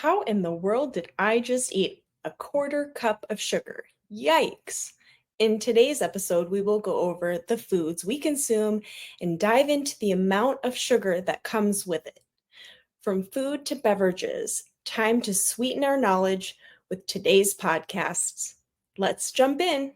how in the world did I just eat a quarter cup of sugar? Yikes. In today's episode, we will go over the foods we consume and dive into the amount of sugar that comes with it. From food to beverages, time to sweeten our knowledge with today's podcasts. Let's jump in.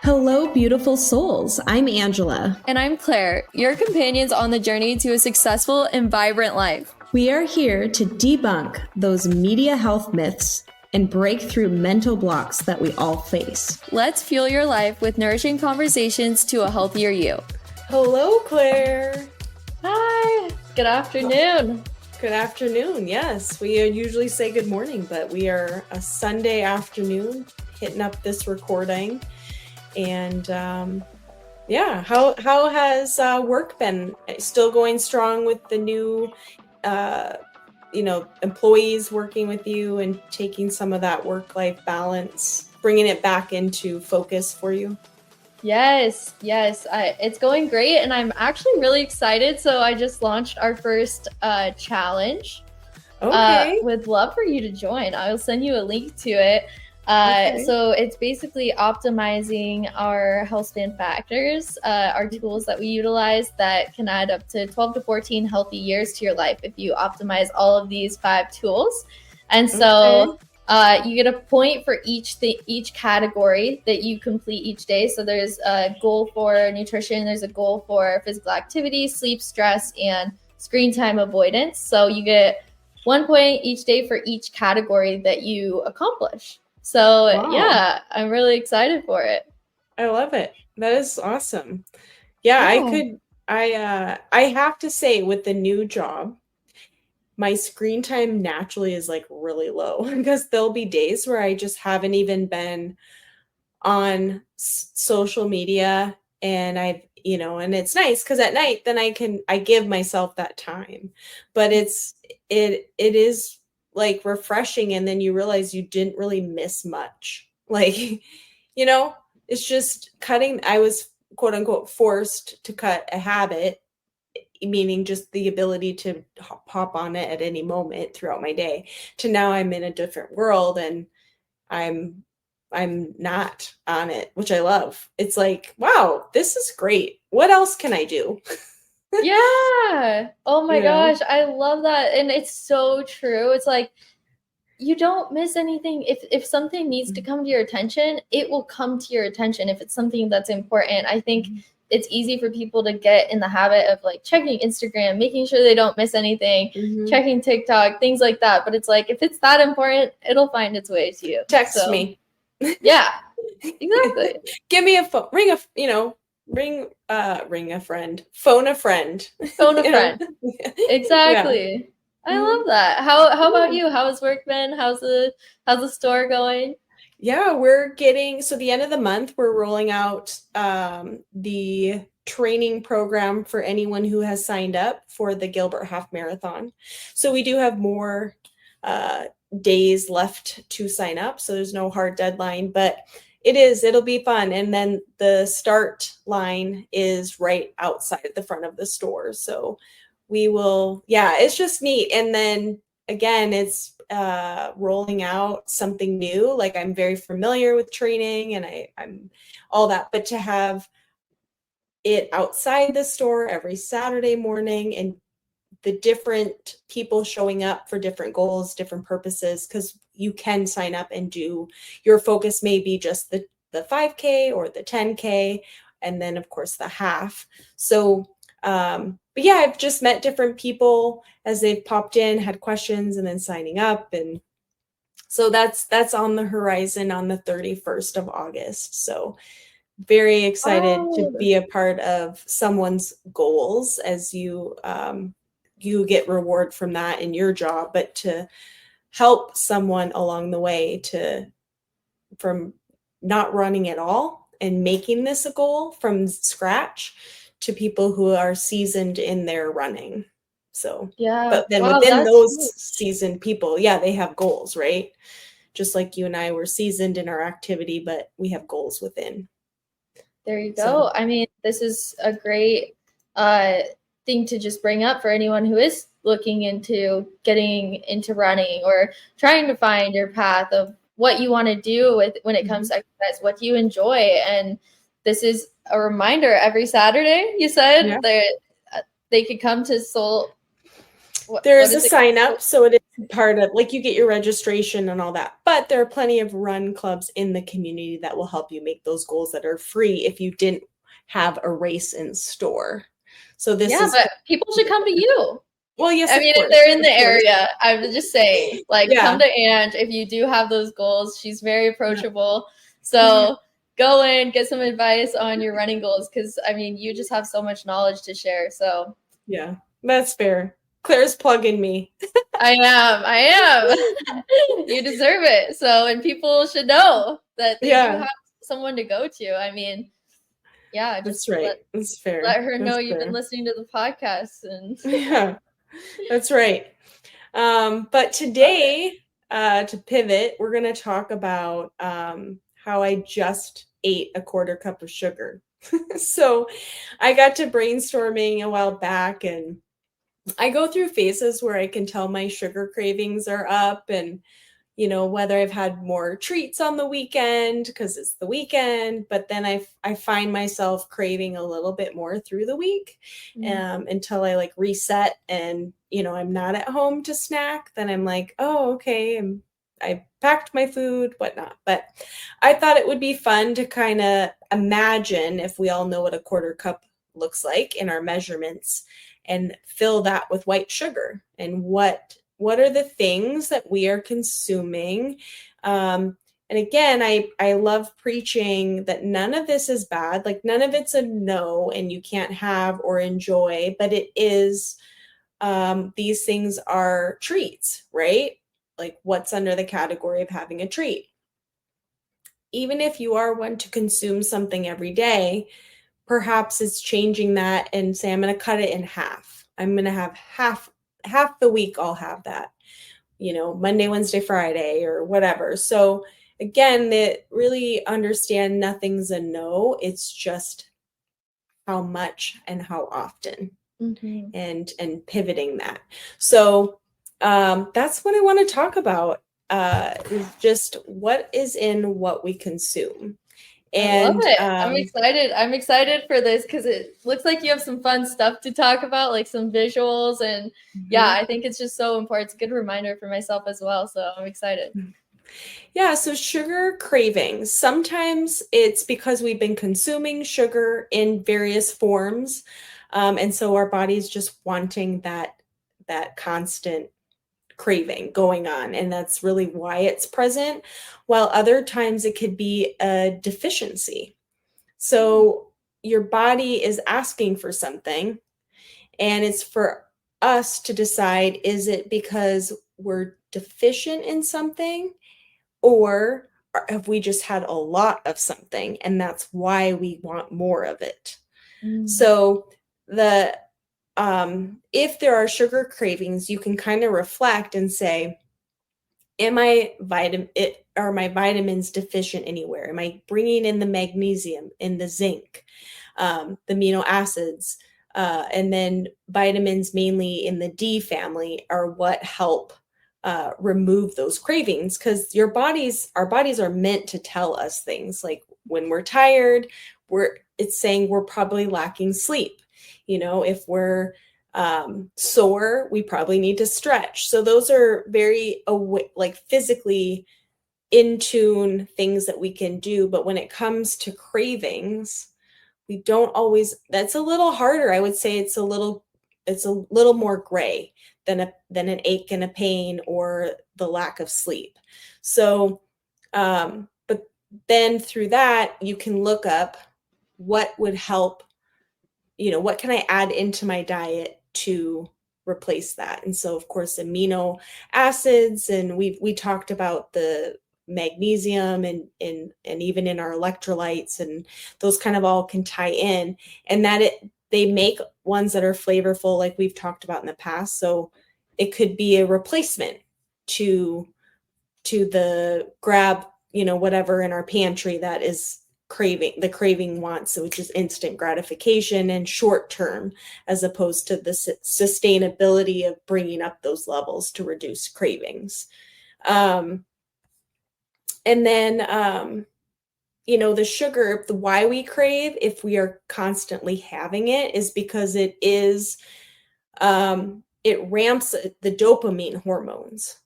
Hello, beautiful souls. I'm Angela. And I'm Claire, your companions on the journey to a successful and vibrant life. We are here to debunk those media health myths and break through mental blocks that we all face. Let's fuel your life with nourishing conversations to a healthier you. Hello, Claire. Hi. Good afternoon. Good afternoon. Yes, we usually say good morning, but we are a Sunday afternoon hitting up this recording. And how has work been? Still going strong with the new employees working with you and taking some of that work-life balance, bringing it back into focus for you? Yes, it's going great, and I'm actually really excited. So I just launched our first challenge. Okay. Would love for you to join. I'll send you a link to it. So it's basically optimizing our health span factors, our tools that we utilize that can add up to 12 to 14 healthy years to your life if you optimize all of these 5 tools. And so you get a point for each category that you complete each day. So there's a goal for nutrition, there's a goal for physical activity, sleep, stress, and screen time avoidance. So you get 1 point each day for each category that you accomplish. So Yeah, I'm really excited for it. I love it. That is awesome. Yeah. I have to say, with the new job, my screen time naturally is like really low because there'll be days where I just haven't even been on social media, and and it's nice because at night then I give myself that time, but it is like refreshing, and then you realize you didn't really miss much. Like, it's just cutting. I was quote unquote forced to cut a habit, meaning just the ability to hop on it at any moment throughout my day, to now I'm in a different world and I'm not on it, which I love. It's like, wow, this is great. What else can I do? Yeah. Oh my gosh. I love that. And it's so true. It's like, you don't miss anything. If something needs to come to your attention, it will come to your attention if it's something that's important. I think it's easy for people to get in the habit of like checking Instagram, making sure they don't miss anything, checking TikTok, things like that. But it's like, if it's that important, it'll find its way to you. Text me. Yeah, exactly. Give me a phone, ring a friend, phone a friend. Exactly. Yeah. I love that. How about you? How has work been? How's the store going? Yeah, we're getting, so the end of the month, we're rolling out the training program for anyone who has signed up for the Gilbert Half Marathon. So we do have more days left to sign up. So there's no hard deadline, but it'll be fun. And then the start line is right outside the front of the store. So we will, it's just neat. And then again, it's rolling out something new. Like, I'm very familiar with training and I'm all that, but to have it outside the store every Saturday morning and the different people showing up for different goals, different purposes, because you can sign up and do, your focus may be just the 5K or the 10K, and then of course the half. So, but yeah, I've just met different people as they've popped in, had questions, and then signing up. And so that's on the horizon on the 31st of August. So very excited to be a part of someone's goals as you get reward from that in your job, but to help someone along the way from not running at all and making this a goal from scratch to people who are seasoned in their running. So, but then within those seasoned people, they have goals, right? Just like you and I were seasoned in our activity, but we have goals within. There you go. So, I mean, this is a great thing to just bring up for anyone who is looking into getting into running or trying to find your path of what you want to do with when it comes to exercise, what do you enjoy. And this is a reminder every Saturday, you said, that they could come to Soul. There's a sign up, so it is part of, like, you get your registration and all that, but there are plenty of run clubs in the community that will help you make those goals that are free if you didn't have a race in store. So this is, but people should come to you. Well, yes, I mean, if they're in the area, I'm just saying, like, come to Ange if you do have those goals. She's very approachable. So go in, get some advice on your running goals, because, I mean, you just have so much knowledge to share. So yeah, that's fair. Claire's plugging me. I am. You deserve it. So, and people should know that they do have someone to go to. I mean, just that's right. That's fair. Let her know you've been listening to the podcast. And yeah, that's right. But today, to pivot, we're going to talk about how I just ate a quarter cup of sugar. So I got to brainstorming a while back, and I go through phases where I can tell my sugar cravings are up, and whether I've had more treats on the weekend because it's the weekend, but then I find myself craving a little bit more through the week until I like reset and, I'm not at home to snack. Then I'm like, oh, okay. I packed my food, whatnot. But I thought it would be fun to kind of imagine, if we all know what a quarter cup looks like in our measurements, and fill that with white sugar, and what are the things that we are consuming. And again, I love preaching that none of this is bad. Like, none of it's a no and you can't have or enjoy, but it is, these things are treats, right? Like, what's under the category of having a treat? Even if you are one to consume something every day, perhaps it's changing that and say, I'm going to cut it in half. I'm going to have half the week. I'll have that, Monday, Wednesday, Friday, or whatever. So again, that really understand nothing's a no. It's just how much and how often, and pivoting that. So that's what I want to talk about, is just what is in what we consume. And I love it. I'm excited for this because it looks like you have some fun stuff to talk about, like some visuals. And I think it's just so important. It's a good reminder for myself as well. So I'm excited. Yeah, so sugar cravings. Sometimes it's because we've been consuming sugar in various forms. And so our body's just wanting that constant craving going on, and that's really why it's present, while other times it could be a deficiency. So your body is asking for something, and it's for us to decide, is it because we're deficient in something, or have we just had a lot of something and that's why we want more of it? So if there are sugar cravings, you can kind of reflect and say, are my vitamins deficient anywhere? Am I bringing in the magnesium, in the zinc, the amino acids, and then vitamins mainly in the D family are what help remove those cravings, because our bodies are meant to tell us things. Like, when we're tired, it's saying we're probably lacking sleep. If we're sore, we probably need to stretch. So those are very like physically in tune things that we can do. But when it comes to cravings, we don't always, that's a little harder. I would say it's a little more gray than an ache and a pain or the lack of sleep. So, but then through that, you can look up what would help, what can I add into my diet to replace that? And so, of course, amino acids, and we talked about the magnesium and even in our electrolytes, and those kind of all can tie in, and that they make ones that are flavorful, like we've talked about in the past. So it could be a replacement to the grab, whatever in our pantry that is the craving wants, which is instant gratification and short term, as opposed to the sustainability of bringing up those levels to reduce cravings. And then, the sugar, the why we crave, if we are constantly having it, is because it ramps the dopamine hormones.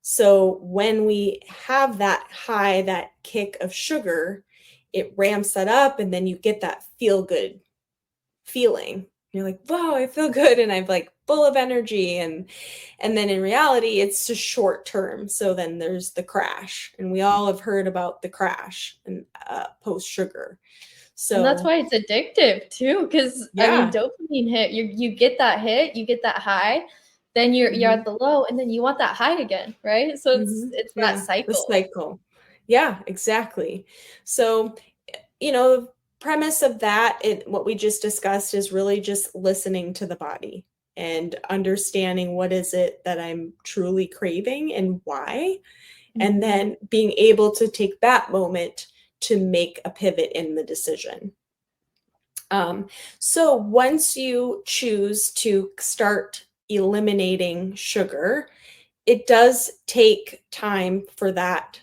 So when we have that high, that kick of sugar, it ramps that up, and then you get that feel good feeling. You're like, wow, I feel good, and I'm like full of energy. And then in reality, it's just short term. So then there's the crash, and we all have heard about the crash and post sugar. And that's So why it's addictive too, because I mean, yeah. dopamine hit, you get that hit, you get that high, then you're at the low, and then you want that high again, right? So it's that Yeah, the cycle. cycle. Yeah, exactly. So, the premise of that, what we just discussed, is really just listening to the body and understanding what is it that I'm truly craving and why, and Mhm. then being able to take that moment to make a pivot in the decision. So once you choose to start eliminating sugar, it does take time for that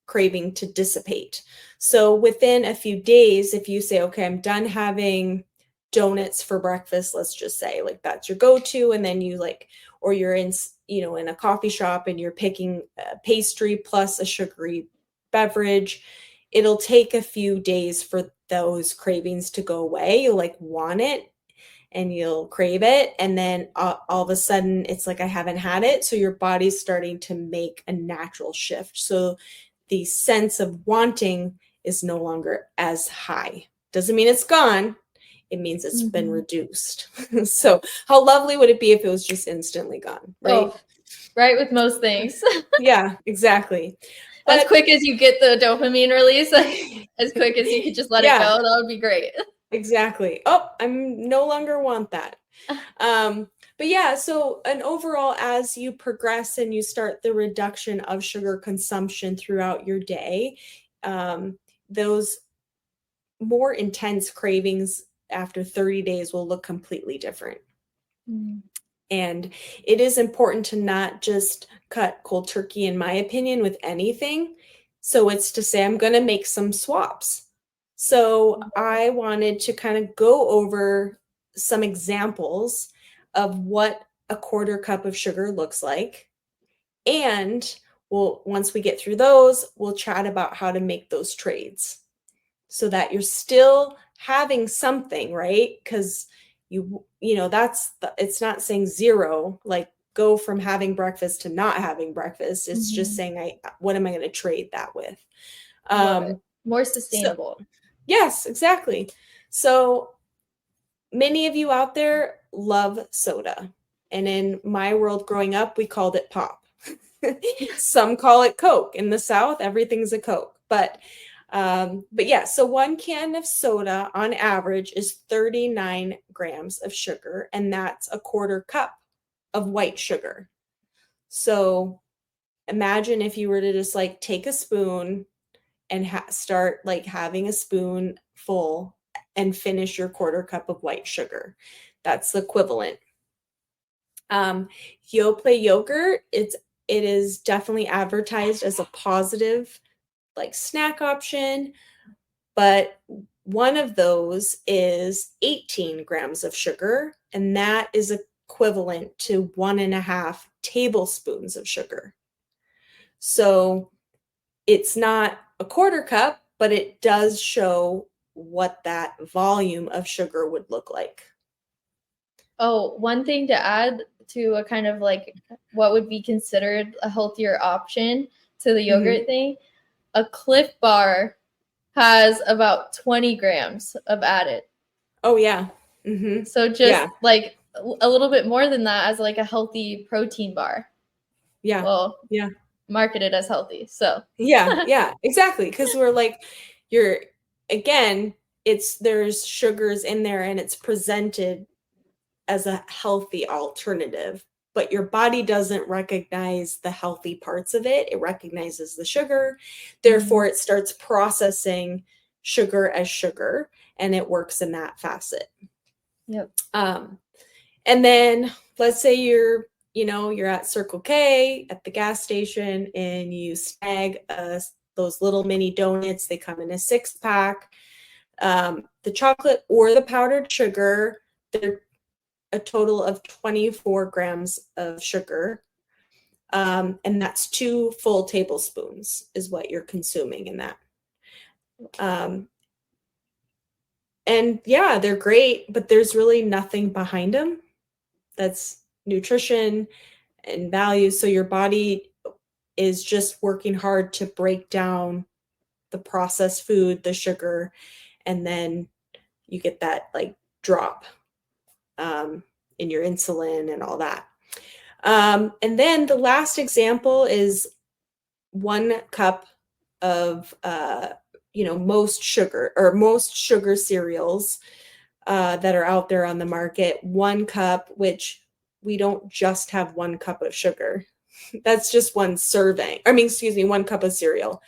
craving to dissipate. So within a few days, if you say, okay, I'm done having donuts for breakfast, let's just say, like, that's your go-to, and then or you're in a coffee shop and you're picking a pastry plus a sugary beverage, it'll take a few days for those cravings to go away. You'll want it, and you'll crave it, and then all of a sudden it's like, I haven't had it. So your body's starting to make a natural shift. So the sense of wanting is no longer as high. Doesn't mean it's gone, it means it's been Mhm. reduced. So how lovely would it be if it was just instantly gone, right? Oh, right with most things. Yeah, exactly. As But quick as you get the dopamine release, as quick as you could just let it yeah, go, that would be great. exactly. Oh, I'm no longer want that. But yeah, so and overall, as you progress and you start the reduction of sugar consumption throughout your day, those more intense cravings after 30 days will look completely different. Mm. And it is important to not just cut cold turkey, in my opinion, with anything. So it's to say, I'm going to make some swaps. So I wanted to kind of go over some examples of what a quarter cup of sugar looks like. And once we get through those, we'll chat about how to make those trades so that you're still having something, right? Because it's not saying zero, like go from having breakfast to not having breakfast. It's just Mhm. saying, what am I going to trade that with? Love it. um More so sustainable. yes, exactly. So many of you out there love soda, and in my world growing up, we called it pop. Some call it Coke. In the South, everything's a Coke. But yeah, so one can of soda on average is 39 grams of sugar, and that's a quarter cup of white sugar. So imagine if you were to just take a spoon and start having a spoon full and finish your quarter cup of white sugar. That's the equivalent. Yoplait yogurt, it is definitely advertised as a positive snack option, but one of those is 18 grams of sugar, and that is equivalent to 1.5 tablespoons of sugar. So it's not a quarter cup, but it does show what that volume of sugar would look like. Oh, one thing to add to a kind of what would be considered a healthier option to the Mm-hmm. yogurt thing, a Cliff Bar has about 20 grams of added. Oh, yeah. Mm-hmm. So just Yeah. a little bit more than that as a healthy protein bar. Yeah. Well, Yeah. marketed as healthy. So Yeah. Yeah. Exactly. Because we're you're, again, there's sugars in there and it's presented as a healthy alternative, but your body doesn't recognize the healthy parts of it. It recognizes the sugar. Therefore, it starts processing sugar as sugar, and it works in that facet. Yep. And then let's say you're at Circle K at the gas station and you snag those little mini donuts. They come in a 6-pack. The chocolate or the powdered sugar, they're a total of 24 grams of sugar. And that's 2 full tablespoons is what you're consuming in that. And yeah, they're great, but there's really nothing behind them that's nutrition and value. So your body is just working hard to break down the processed food, the sugar, and then you get that like drop in your insulin and all that. And then the last example is 1 cup of most sugar cereals that are out there on the market. 1 cup, which we don't just have 1 cup of sugar. That's just 1 serving. 1 cup of cereal.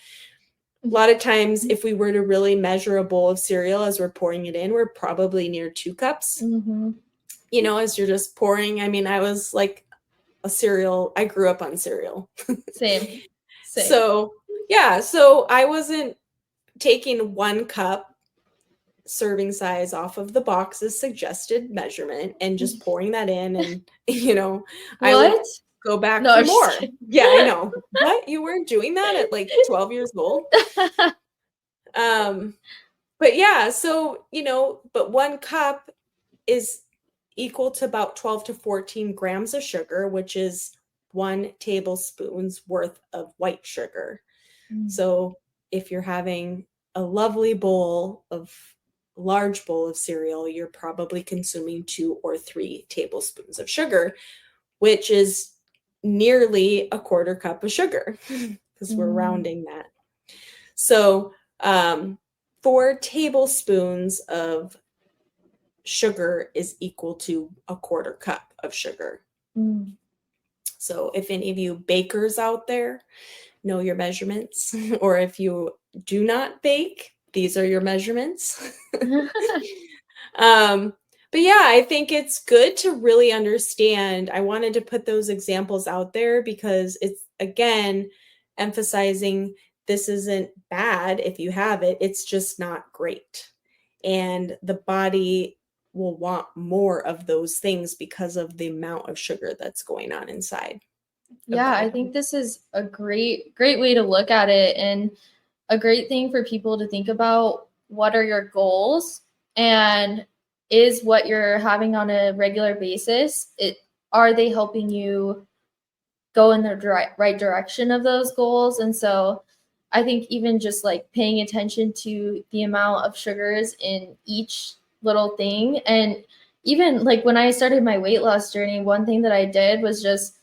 A lot of times, if we were to really measure a bowl of cereal as we're pouring it in, we're probably near 2 cups. Mm-hmm. As you're just pouring. I was like I grew up on cereal. Same. So, yeah. So I wasn't taking 1 cup serving size off of the box's suggested measurement and just pouring that in. And, I would go back for more. Yeah, I know. What? You weren't doing that at like 12 years old? But yeah, so, but 1 cup is equal to about 12 to 14 grams of sugar, which is 1 tablespoon's worth of white sugar. So if you're having a lovely large bowl of cereal, you're probably consuming 2 or 3 tablespoons of sugar, which is nearly a 1/4 cup of sugar because we're rounding that. So 4 tablespoons of sugar is equal to a 1/4 cup of sugar. So if any of you bakers out there know your measurements, or if you do not bake, these are your measurements. But yeah, I think it's good to really understand. I wanted to put those examples out there because it's, again, emphasizing this isn't bad if you have it. It's just not great. And the body will want more of those things because of the amount of sugar that's going on inside. Yeah, I think this is a great way to look at it, and a great thing for people to think about. What are your goals, and is what you're having on a regular basis, are they helping you go in the right direction of those goals? And so I think even just like paying attention to the amount of sugars in each little thing, and even like when I started my weight loss journey, one thing that I did was just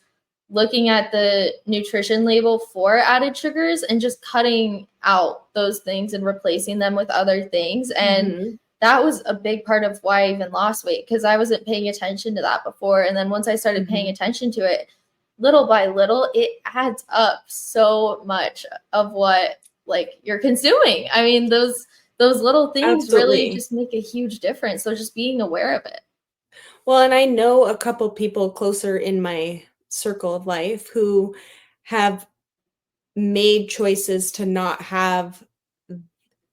looking at the nutrition label for added sugars and just cutting out those things and replacing them with other things. And that was a big part of why I even lost weight, because I wasn't paying attention to that before. And then once I started paying attention to it, little by little, it adds up so much of what like you're consuming. I mean, those little things really just make a huge difference. So just being aware of it. Well, and I know a couple people closer in my circle of life who have made choices to not have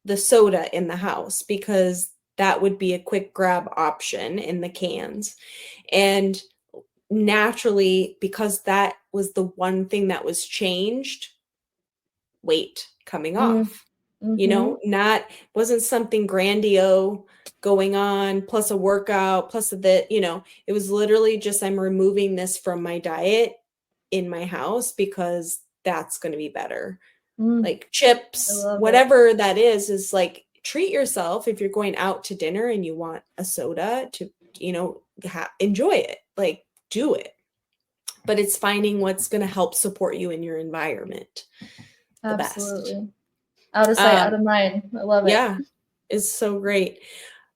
the soda in the house because that would be a quick grab option in the cans. And naturally, because that was the one thing that was changed, weight coming off. Wasn't something grandiose going on, plus a workout, plus it was literally just, I'm removing this from my diet in my house because that's going to be better. Like chips, whatever that is like, treat yourself. If you're going out to dinner and you want a soda to, enjoy it, like do it. But it's finding what's going to help support you in your environment. Absolutely. Best. Out of sight, out of mind. I love it. Yeah, it's so great.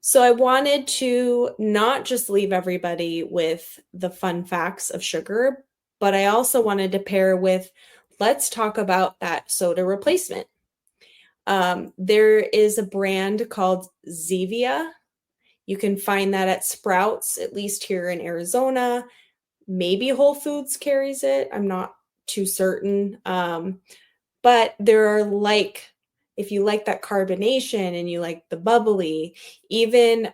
So I wanted to not just leave everybody with the fun facts of sugar, but I also wanted to pair with, let's talk about that soda replacement. There is a brand called Zevia. You can find that at Sprouts, at least here in Arizona. Maybe Whole Foods carries it. I'm not too certain. But there are like, if you like that carbonation and you like the bubbly, even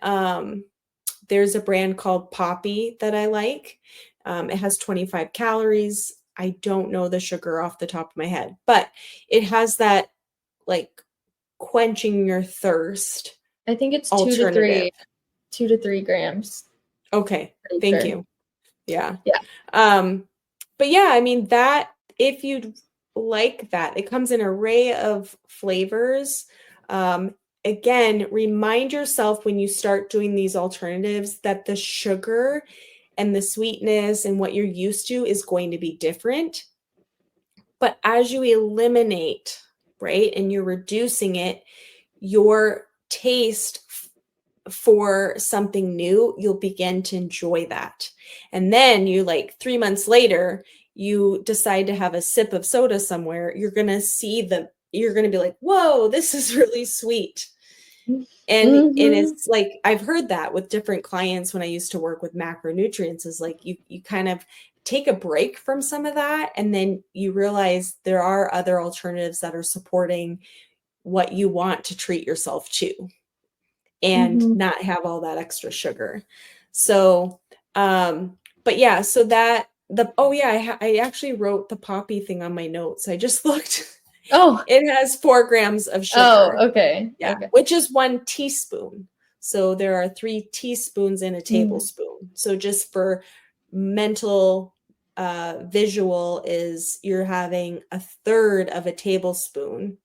there's a brand called Poppy that I like. It has 25 calories. I don't know the sugar off the top of my head, but it has that like quenching your thirst I think it's alternative. 2 to 3 grams. Okay, Pretty thank sure. you. Yeah. Yeah. But yeah, I mean that if you'd like that, it comes in an array of flavors. Um, Again, remind yourself when you start doing these alternatives that the sugar and the sweetness and what you're used to is going to be different. But as you eliminate, right, and you're reducing it, your taste for something new, you'll begin to enjoy that. And then you like 3 months later, you decide to have a sip of soda somewhere, you're going to you're going to be like, "Whoa, this is really sweet." And Mm-hmm. it's like I've heard that with different clients when I used to work with macronutrients is like you kind of take a break from some of that and then you realize there are other alternatives that are supporting what you want to treat yourself to and Mm-hmm. not have all that extra sugar. So, but yeah, so that the oh yeah, I actually wrote the poppy thing on my notes. I just looked. Oh. It has 4 grams of Oh, sugar. okay. Yeah, Okay. which is 1 teaspoon. So there are 3 teaspoons in a Mm. tablespoon. So just for mental visual is you're having a third of a tablespoon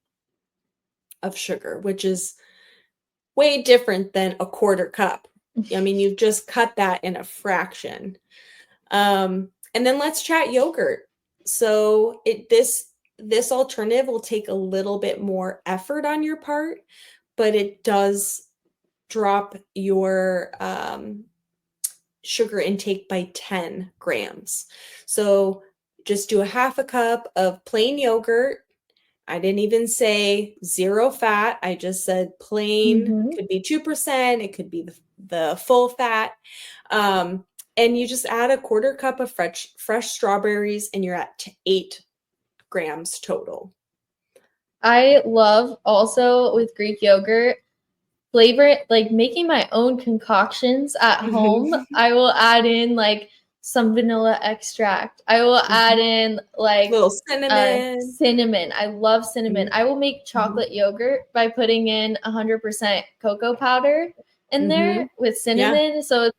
of sugar, which is way different than a quarter cup. I mean, you've just cut that in a fraction. And then let's chat yogurt. So this alternative will take a little bit more effort on your part, but it does drop your sugar intake by 10 grams. So just do a half a cup of plain yogurt. I didn't even say zero fat. I just said plain, Mm-hmm. could be 2%, it could be the full fat. And you just add a quarter cup of fresh strawberries and you're at 8 grams total. I love also with Greek yogurt flavor it like making my own concoctions at home. Mhm. I will add in like some vanilla extract. I will add Mhm. in like Little cinnamon. cinnamon. I love cinnamon. Mhm. I will make Mhm. chocolate yogurt by putting in 100% cocoa powder in there Mhm. with Yeah. cinnamon. So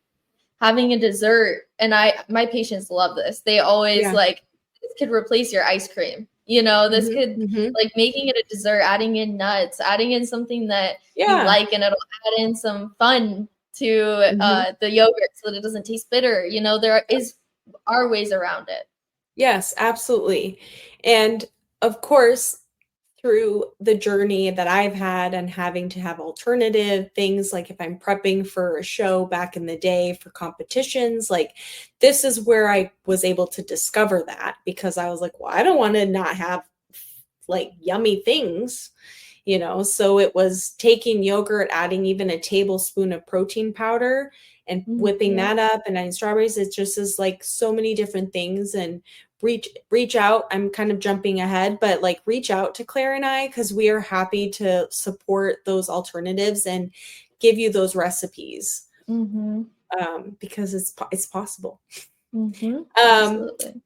having a dessert, and my patients love this. They always Yeah. like, this could replace your ice cream. This Mhm. could, Mhm. like, making it a dessert, adding in nuts, adding in something that you Yeah. like, and it'll add in some fun to Mhm. the yogurt so that it doesn't taste bitter. There are ways around it. Yes, absolutely. And of course, through the journey that I've had and having to have alternative things, like if I'm prepping for a show back in the day for competitions, like this is where I was able to discover that because I was like, well, I don't want to not have like yummy things, so it was taking yogurt, adding even a tablespoon of protein powder and whipping Yeah. that up and adding strawberries. It just is like so many different things. And reach out. I'm kind of jumping ahead, but like reach out to Claire and I because we are happy to support those alternatives and give you those recipes Mm-hmm. because it's possible. Mm-hmm. Um, Absolutely.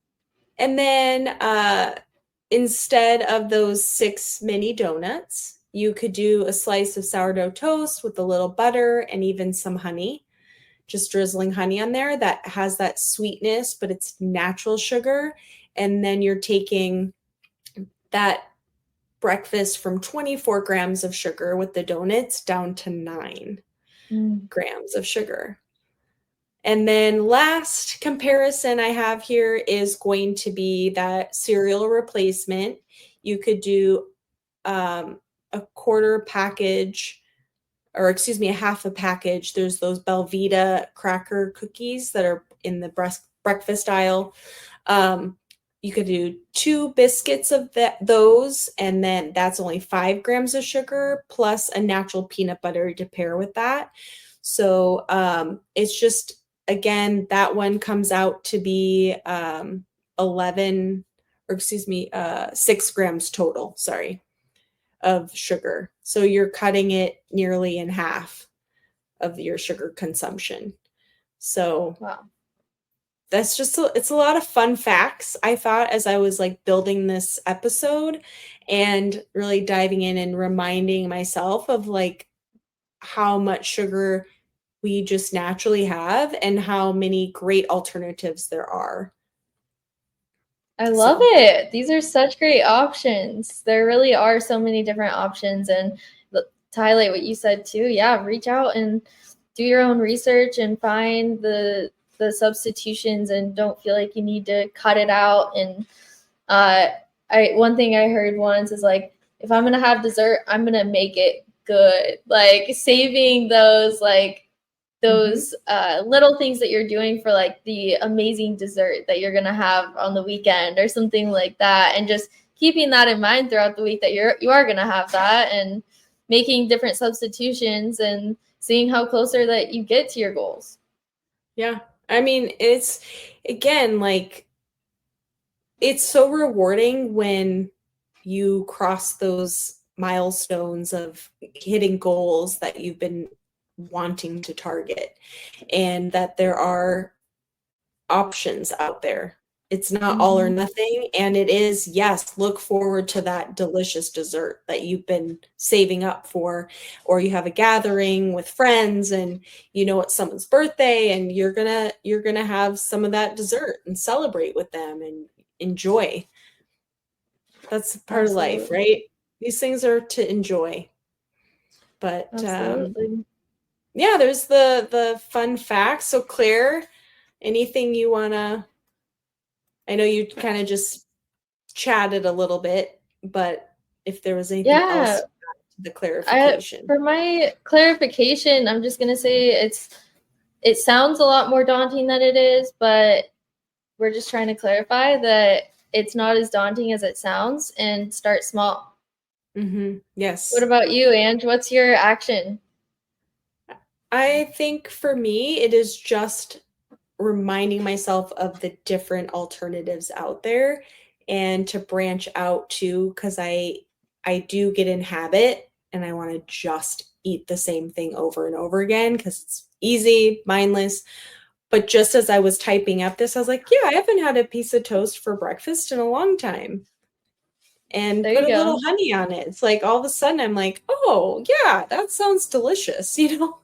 and then instead of those 6 mini donuts, you could do a slice of sourdough toast with a little butter and even some honey, just drizzling honey on there that has that sweetness, but it's natural sugar. And then you're taking that breakfast from 24 grams of sugar with the donuts down to 9 Mm. grams of sugar. And then last comparison I have here is going to be that cereal replacement. You could do a quarter package, or excuse me, a half a package. There's those Belvita cracker cookies that are in the breakfast aisle. Um, you could do 2 biscuits of those, and then that's only 5 grams of sugar plus a natural peanut butter to pair with that. So it's just, again, that one comes out to be 11, or excuse me, 6 grams total, sorry, of sugar. So you're cutting it nearly in half of your sugar consumption. So Wow. that's just it's a lot of fun facts, I thought, as I was like building this episode and really diving in and reminding myself of like how much sugar we just naturally have and how many great alternatives there are. I love So, it. These are such great options. There really are so many different options. And to highlight what you said too, yeah, reach out and do your own research and find the substitutions, and don't feel like you need to cut it out. And one thing I heard once is like, if I'm gonna have dessert, I'm gonna make it good. Like saving those little things that you're doing for like the amazing dessert that you're gonna have on the weekend or something like that, and just keeping that in mind throughout the week that you are gonna have that, and making different substitutions and seeing how closer that you get to your goals. yeah. I mean, it's, again, like, it's so rewarding when you cross those milestones of hitting goals that you've been wanting to target, and that there are options out there. It's not all or nothing, and it is, yes, look forward to that delicious dessert that you've been saving up for, or you have a gathering with friends and you know it's someone's birthday and you're gonna have some of that dessert and celebrate with them and enjoy. That's part of life, Absolutely. right? These things are to enjoy. But Absolutely. yeah, there's the fun facts. So Claire, anything you wanna, I know you kind of just chatted a little bit, but if there was anything Yeah. else to the clarification. For my clarification, I'm just gonna say it sounds a lot more daunting than it is, but we're just trying to clarify that it's not as daunting as it sounds, and start small. What Yes. about you, Ange? What's your action? I think for me, it is just reminding myself of the different alternatives out there and to branch out too, because I do get in habit and I want to just eat the same thing over and over again because it's easy, mindless. But just as I was typing up this, I was like, yeah, I haven't had a piece of toast for breakfast in a long time. And There put you a little go. honey on it. It's like all of a sudden I'm like, oh, yeah, that sounds delicious, you know?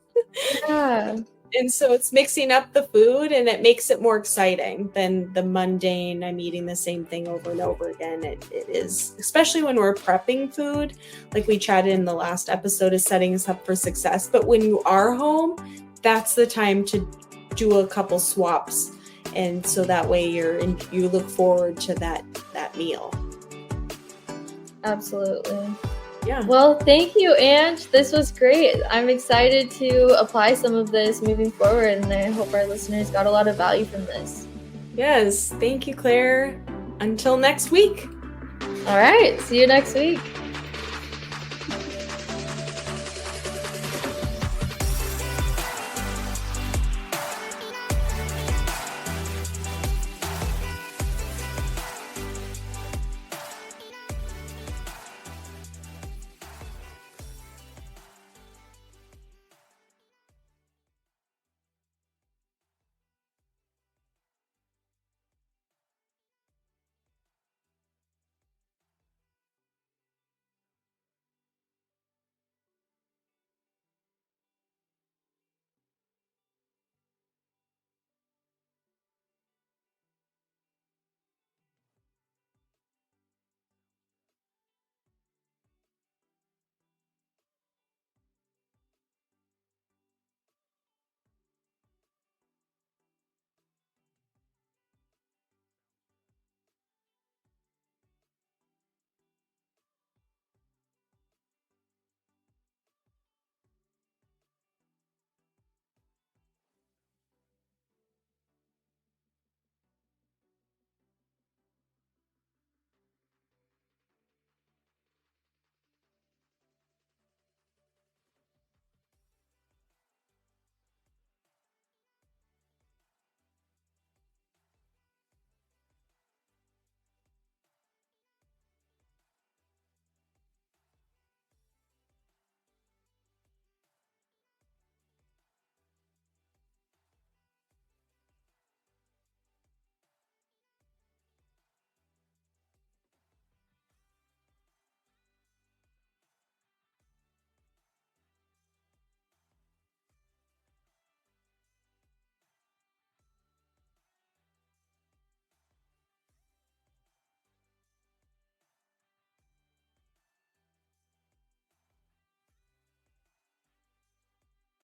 Yeah, And so it's mixing up the food and it makes it more exciting than the mundane, I'm eating the same thing over and over again. It is, especially when we're prepping food, like we chatted in the last episode, is setting us up for success. But when you are home, that's the time to do a couple swaps. And so that way you look forward to that meal. absolutely. Yeah. Well, thank you, Ange. This was great. I'm excited to apply some of this moving forward, and I hope our listeners got a lot of value from this. Yes. Thank you, Claire. Until next week. All right. See you next week.